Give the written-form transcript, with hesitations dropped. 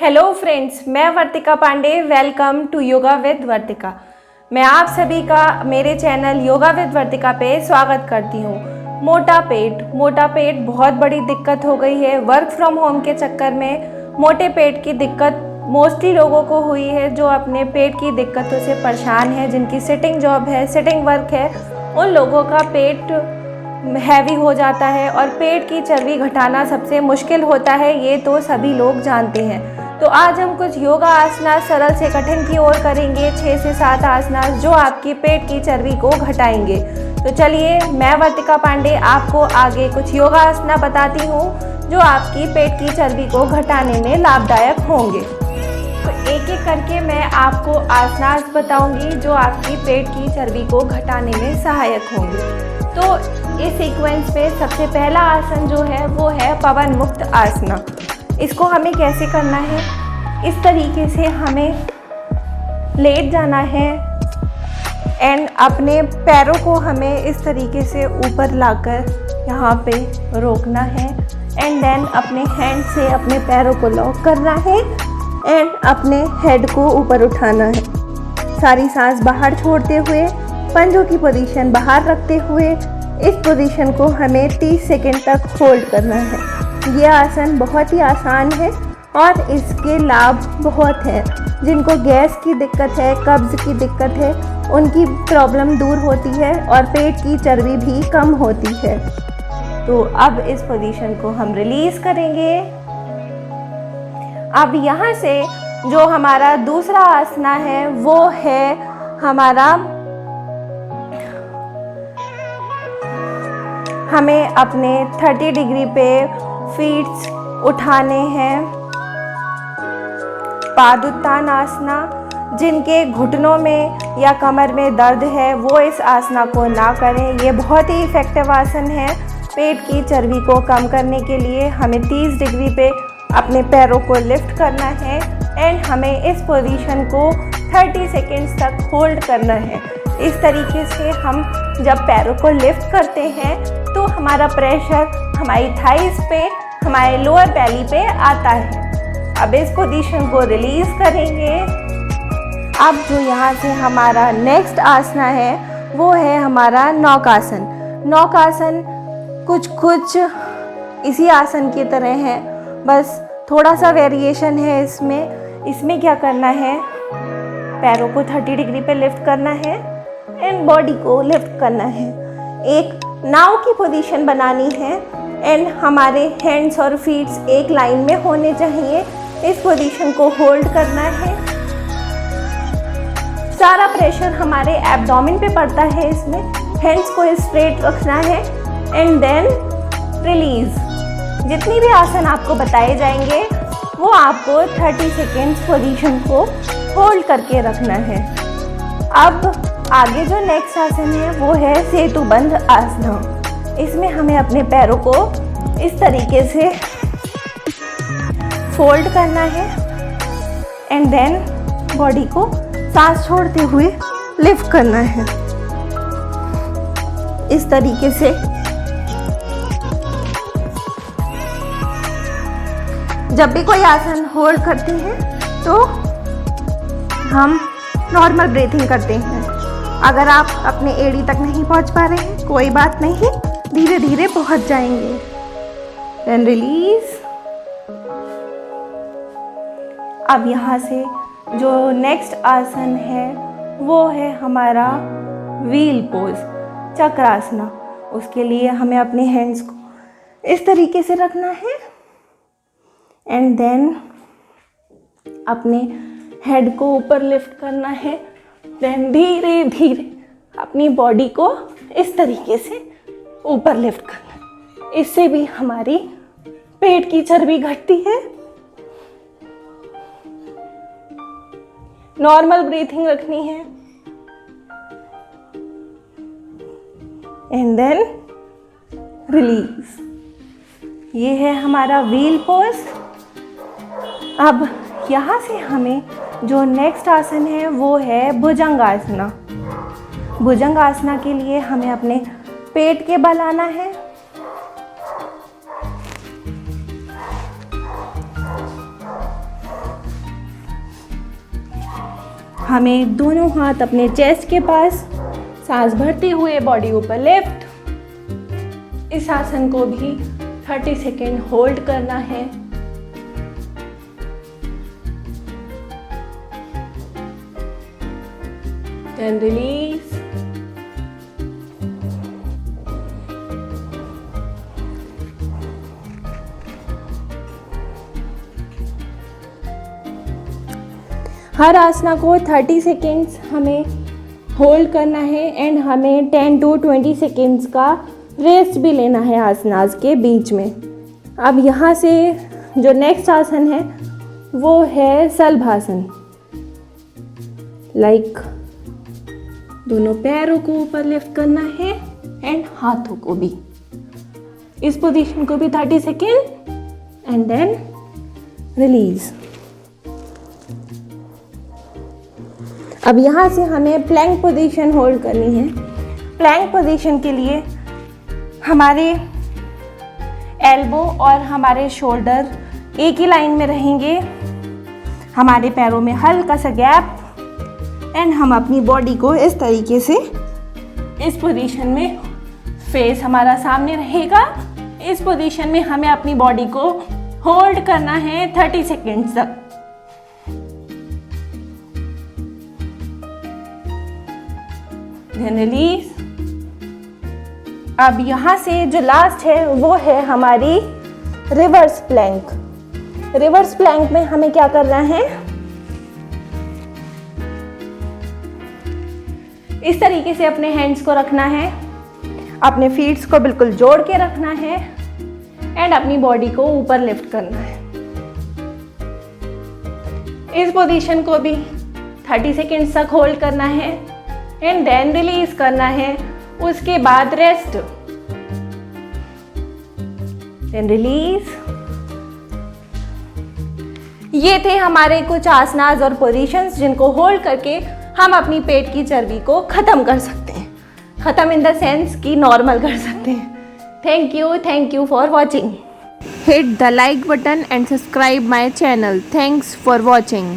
Hello friends, मैं Vartika Pandey. Welcome to yoga with Vartika. मैं आप सभी का मेरे चैनल योगा विद वर्तिका पे स्वागत करती हूँ। मोटा पेट बहुत बड़ी दिक्कत हो गई है। वर्क फ्रॉम होम के चक्कर में मोटे पेट की दिक्कत मोस्टली लोगों को हुई है, जो अपने पेट की दिक्कतों से परेशान है, जिनकी सिटिंग जॉब है, सिटिंग वर्क है। उन लोगों का पेट हैवी हो जाता है और पेट की चर्बी घटाना सबसे मुश्किल होता है, ये तो सभी लोग जानते हैं। तो आज हम कुछ योगा आसनास सरल से कठिन की ओर करेंगे, 6 से 7 आसनास जो आपकी पेट की चर्बी को घटाएंगे। तो चलिए, मैं वर्तिका पांडे आपको आगे कुछ योगा आसना बताती हूँ जो आपकी पेट की चर्बी को घटाने में लाभदायक होंगे। तो एक एक करके मैं आपको आसनास बताऊंगी जो आपकी पेट की चर्बी को घटाने में सहायक होंगे। तो इस सीक्वेंस पे सबसे पहला आसन जो है वो है पवन मुक्त आसना। इसको हमें कैसे करना है, इस तरीके से हमें लेट जाना है एंड अपने पैरों को हमें इस तरीके से ऊपर लाकर यहाँ पे रोकना है एंड देन अपने हैंड से अपने पैरों को लॉक करना है एंड अपने हेड को ऊपर उठाना है। सारी सांस बाहर छोड़ते हुए पंजों की पोजीशन बाहर रखते हुए इस पोजीशन को हमें 30 सेकंड तक होल्ड करना है। ये आसन बहुत ही आसान है और इसके लाभ बहुत हैं। जिनको गैस की दिक्कत है, कब्ज़ की दिक्कत है, उनकी प्रॉब्लम दूर होती है और पेट की चर्बी भी कम होती है। तो अब इस पोजीशन को हम रिलीज़ करेंगे। अब यहाँ से जो हमारा दूसरा आसना है वो है हमारा, हमें अपने 30 डिग्री पे फीट्स उठाने हैं। पादुत्तान आसना। जिनके घुटनों में या कमर में दर्द है वो इस आसना को ना करें। ये बहुत ही इफ़ेक्टिव आसन है पेट की चर्बी को कम करने के लिए। हमें 30 डिग्री पे अपने पैरों को लिफ्ट करना है एंड हमें इस पोजीशन को 30 सेकेंड्स तक होल्ड करना है। इस तरीके से हम जब पैरों को लिफ्ट करते हैं तो हमारा प्रेशर हमारी थाइस पे, हमारे लोअर बेली पे आता है। अब इस पोजीशन को रिलीज़ करेंगे। अब जो यहाँ से हमारा नेक्स्ट आसना है वो है हमारा नौकासन। नौकासन कुछ इसी आसन की तरह है, बस थोड़ा सा वेरिएशन है इसमें क्या करना है, पैरों को 30 डिग्री पे लिफ्ट करना है एंड बॉडी को लिफ्ट करना है। एक नाव की पोजीशन बनानी है एंड हमारे हैंड्स और फीट्स एक लाइन में होने चाहिए। इस पोजीशन को होल्ड करना है। सारा प्रेशर हमारे एब्डोमेन पे पड़ता है। इसमें हैंड्स को स्ट्रेट रखना है एंड देन रिलीज। जितनी भी आसन आपको बताए जाएंगे वो आपको 30 सेकेंड्स पोजीशन को होल्ड करके रखना है। अब आगे जो नेक्स्ट आसन है वो है सेतुबंध आसना। इसमें हमें अपने पैरों को इस तरीके से फोल्ड करना है एंड देन बॉडी को सांस छोड़ते हुए लिफ्ट करना है। इस तरीके से जब भी कोई आसन होल्ड करते हैं तो हम नॉर्मल ब्रीथिंग करते हैं। अगर आप अपने एड़ी तक नहीं पहुंच पा रहे हैं कोई बात नहीं, धीरे धीरे पहुंच जाएंगे। Then release. अब यहाँ से जो नेक्स्ट आसन है वो है हमारा व्हील पोज, चक्रासना। उसके लिए हमें अपने हैंड्स को इस तरीके से रखना है एंड देन अपने हेड को ऊपर लिफ्ट करना है। देन धीरे धीरे अपनी बॉडी को इस तरीके से ऊपर लिफ्ट करना है। इससे भी हमारी पेट की चर्बी घटती है। नॉर्मल ब्रीथिंग रखनी है एंड देन रिलीज। ये है हमारा व्हील पोज। अब यहाँ से हमें जो नेक्स्ट आसन है वो है भुजंगासना। भुजंगासना के लिए हमें अपने पेट के बल आना है हमें दोनों हाथ अपने चेस्ट के पास, सांस भरते हुए बॉडी ऊपर लिफ्ट। इस आसन को भी 30 सेकेंड होल्ड करना है। Then release. हर आसना को 30 सेकेंड्स हमें होल्ड करना है एंड हमें 10 to 20 सेकेंड्स का रेस्ट भी लेना है आसनास के बीच में। अब यहाँ से जो नेक्स्ट आसन है वो है शलभासन। लाइक दोनों पैरों को ऊपर लिफ्ट करना है एंड हाथों को भी। इस पोजीशन को भी 30 सेकेंड एंड देन रिलीज। अब यहाँ से हमें प्लैंक पोजीशन होल्ड करनी है। प्लैंक पोजीशन के लिए हमारे एल्बो और हमारे शोल्डर एक ही लाइन में रहेंगे, हमारे पैरों में हल्का सा गैप एंड हम अपनी बॉडी को इस तरीके से इस पोजीशन में, फेस हमारा सामने रहेगा। इस पोजीशन में हमें अपनी बॉडी को होल्ड करना है 30 सेकेंड्स तक। रिलीज। अब यहाँ से जो लास्ट है वो है हमारी रिवर्स प्लैंक। रिवर्स प्लैंक में हमें क्या करना है, इस तरीके से अपने हैंड्स को रखना है, अपने फीट्स को बिल्कुल जोड़ के रखना है एंड अपनी बॉडी को ऊपर लिफ्ट करना है। इस पोजीशन को भी 30 सेकेंड्स तक होल्ड करना है एंड देन रिलीज करना है। उसके बाद रेस्ट, देन रिलीज। ये थे हमारे कुछ आसनास और पोजीशंस जिनको होल्ड करके हम अपनी पेट की चर्बी को खत्म कर सकते हैं। खत्म इन द सेंस कि नॉर्मल कर सकते हैं। Thank you for watching. Hit the like button and subscribe my channel. Thanks for watching.